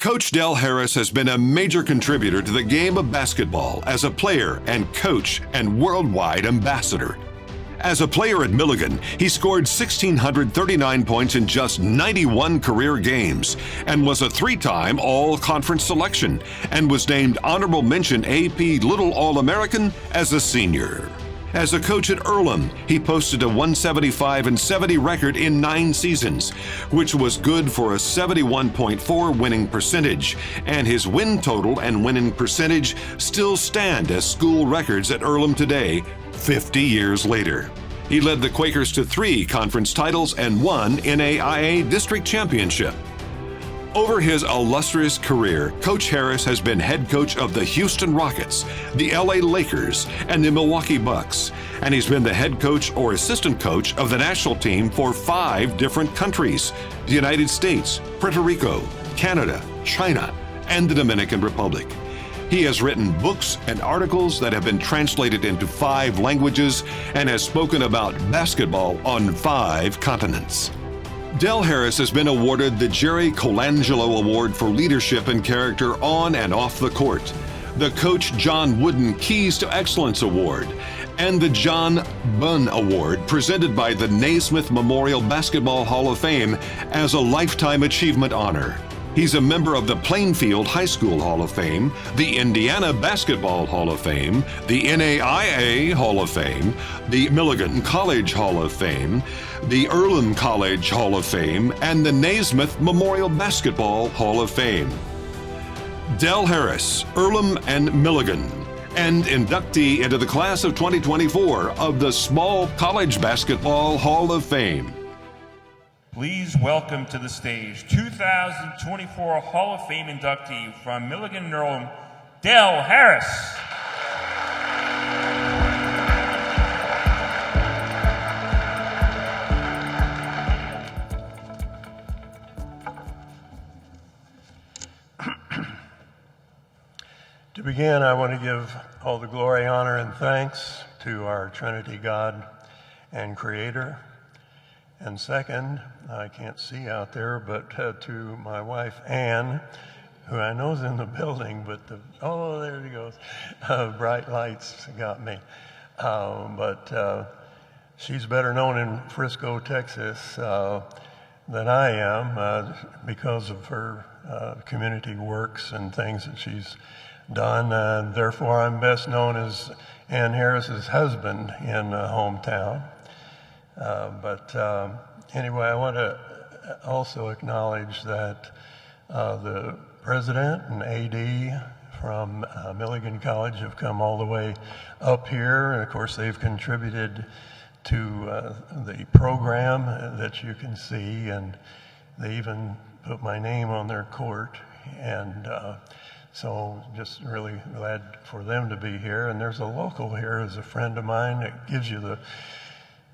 Coach Del Harris has been a major contributor to the game of basketball as a player and coach and worldwide ambassador. As a player at Milligan, he scored 1,639 points in just 91 career games and was a three-time All-Conference selection and was named Honorable Mention AP Little All-American as a senior. As a coach at Earlham, he posted a 175-70 record in 9 seasons, which was good for a 71.4 winning percentage, and his win total and winning percentage still stand as school records at Earlham today, 50 years later. He led the Quakers to 3 conference titles and 1 NAIA district championship. Over his illustrious career, Coach Harris has been head coach of the Houston Rockets, the LA Lakers, and the Milwaukee Bucks, and he's been the head coach or assistant coach of the national team for 5 different countries: the United States, Puerto Rico, Canada, China, and the Dominican Republic. He has written books and articles that have been translated into 5 languages and has spoken about basketball on 5 continents. Del Harris has been awarded the Jerry Colangelo Award for Leadership and Character on and off the court, the Coach John Wooden Keys to Excellence Award, and the John Bunn Award presented by the Naismith Memorial Basketball Hall of Fame as a Lifetime Achievement Honor. He's a member of the Plainfield High School Hall of Fame, the Indiana Basketball Hall of Fame, the NAIA Hall of Fame, the Milligan College Hall of Fame, the Earlham College Hall of Fame, and the Naismith Memorial Basketball Hall of Fame. Del Harris, Earlham and Milligan, and inductee into the class of 2024 of the Small College Basketball Hall of Fame. Please welcome to the stage 2024 Hall of Fame inductee from Milligan and Earlham, Del Harris. To begin, I want to give all the glory, honor, and thanks to our Trinity God and Creator. And second, I can't see out there, but to my wife, Ann, who I know is in the building, but oh, there he goes. Bright lights got me. But she's better known in Frisco, Texas than I am because of her community works and things that she's done. Therefore, I'm best known as Ann Harris's husband in hometown. Anyway, I want to also acknowledge that the president and AD from Milligan College have come all the way up here, and of course they've contributed to the program that you can see, and they even put my name on their court, and so just really glad for them to be here. And there's a local here, as a friend of mine, that gives you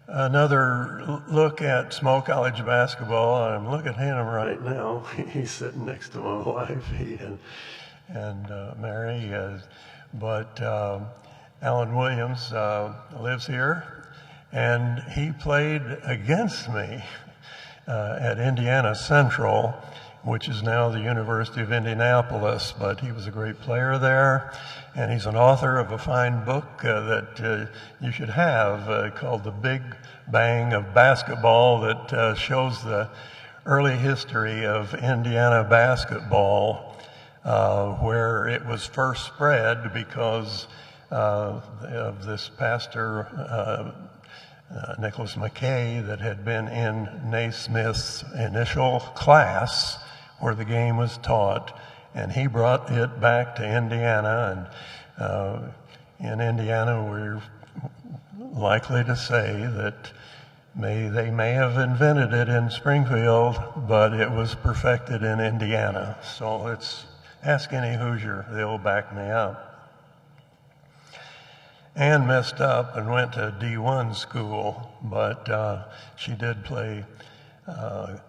another look at small college basketball. I'm looking at him right now. He's sitting next to my wife, and Mary. But Alan Williams lives here, and he played against me at Indiana Central, which is now the University of Indianapolis, but he was a great player there, and he's an author of a fine book that you should have called The Big Bang of Basketball, that shows the early history of Indiana basketball, where it was first spread because of this pastor, Nicholas McKay, that had been in Naismith's initial class where the game was taught, and he brought it back to Indiana. And in Indiana, we're likely to say that they may have invented it in Springfield, but it was perfected in Indiana. So let's ask any Hoosier, they'll back me up. Ann messed up and went to D1 school, but she did play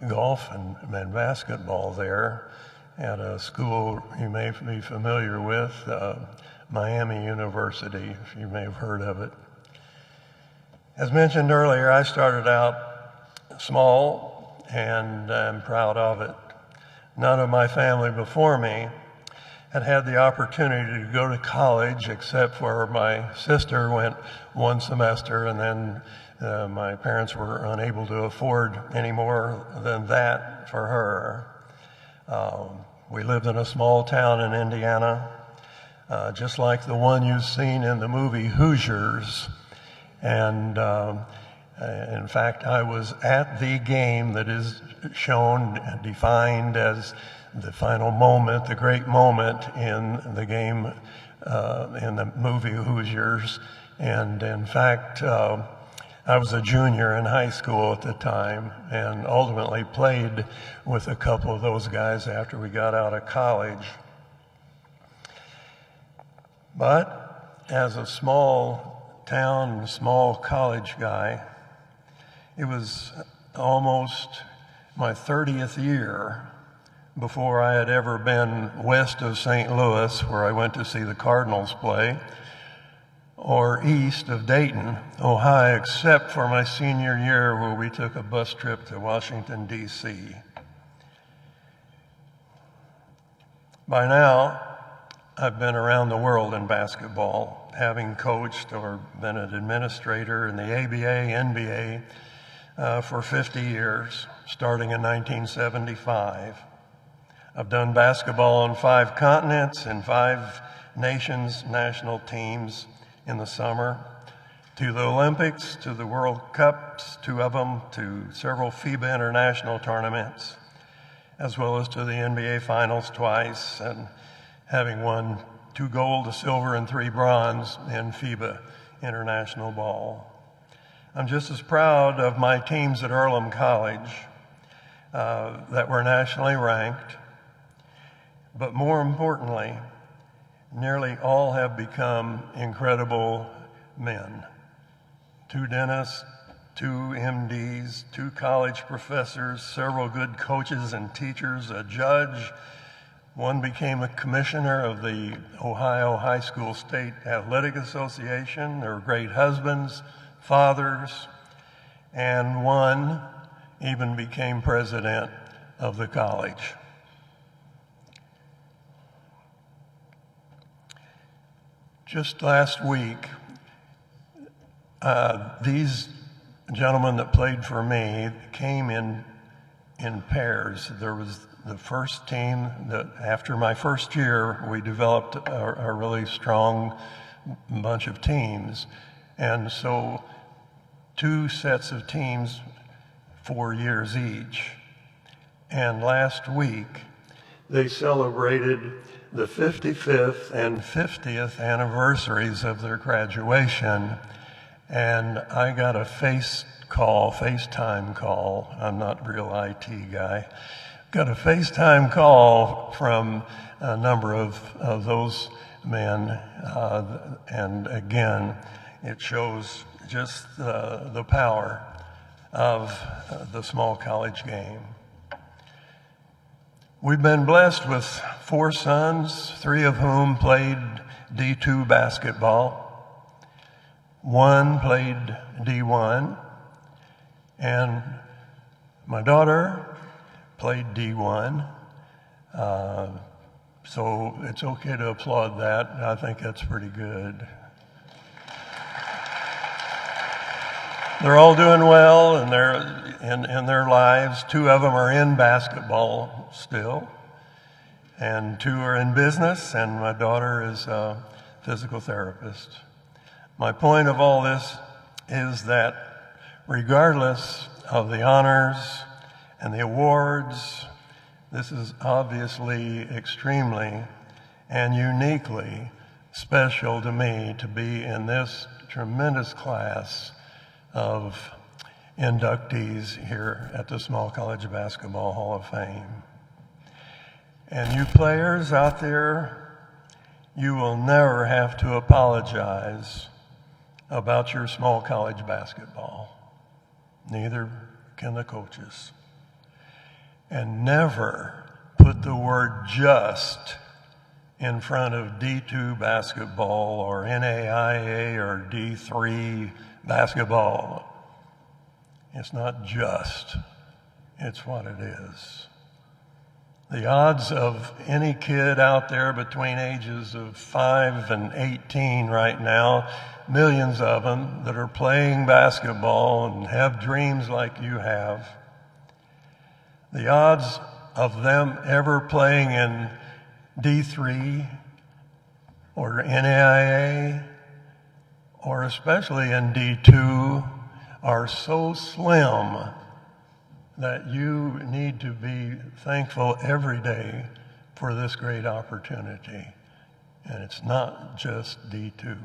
golf and basketball there at a school you may be familiar with, Miami University, if you may have heard of it. As mentioned earlier, I started out small, and I'm proud of it. none of my family before me had had the opportunity to go to college, except for my sister went one semester, and then my parents were unable to afford any more than that for her. We lived in a small town in Indiana, just like the one you've seen in the movie Hoosiers. And in fact, I was at the game that is shown, defined as the final moment, the great moment in the game, in the movie Hoosiers. And in fact, I was a junior in high school at the time, and ultimately played with a couple of those guys after we got out of college. But as a small town, small college guy, it was almost my 30th year before I had ever been west of St. Louis, where I went to see the Cardinals play, or east of Dayton, Ohio, except for my senior year where we took a bus trip to Washington, D.C. By now, I've been around the world in basketball, having coached or been an administrator in the ABA, NBA for 50 years, starting in 1975. I've done basketball on 5 continents and 5 nations, national teams in the summer, to the Olympics, to the World Cups, 2 of them, to several FIBA international tournaments, as well as to the NBA Finals twice, and having won 2 gold, a silver, and 3 bronze in FIBA international ball. I'm just as proud of my teams at Earlham College that were nationally ranked, but more importantly, nearly all have become incredible men. 2 dentists, 2 MDs, 2 college professors, several good coaches and teachers, a judge. One became a commissioner of the Ohio High School State Athletic Association. They were great husbands, fathers, and one even became president of the college. Just last week, these gentlemen that played for me came in pairs. There was the first team that after my first year, we developed a really strong bunch of teams. And so 2 sets of teams, 4 years each. And last week, they celebrated the 55th and 50th anniversaries of their graduation. And I got a FaceTime call. I'm not a real IT guy. Got a FaceTime call from a number of those men. And again, it shows just the power of the small college game. We've been blessed with 4 sons, 3 of whom played D2 basketball. 1 played D1, and my daughter played D1. So it's okay to applaud that. I think that's pretty good. They're all doing well in their lives. 2 of them are in basketball still, and 2 are in business, and my daughter is a physical therapist. My point of all this is that regardless of the honors and the awards, this is obviously extremely and uniquely special to me to be in this tremendous class of inductees here at the Small College Basketball Hall of Fame. And you players out there, you will never have to apologize about your small college basketball. Neither can the coaches. And never put the word just in front of D2 basketball or NAIA or D3 basketball. It's not just, it's what it is. The odds of any kid out there between ages of 5 and 18 right now, millions of them that are playing basketball and have dreams like you have, the odds of them ever playing in D3 or NAIA or especially in D2 are so slim that you need to be thankful every day for this great opportunity. And it's not just D2.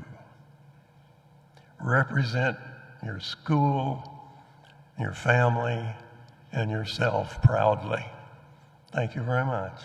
Represent your school, your family, and yourself proudly. Thank you very much.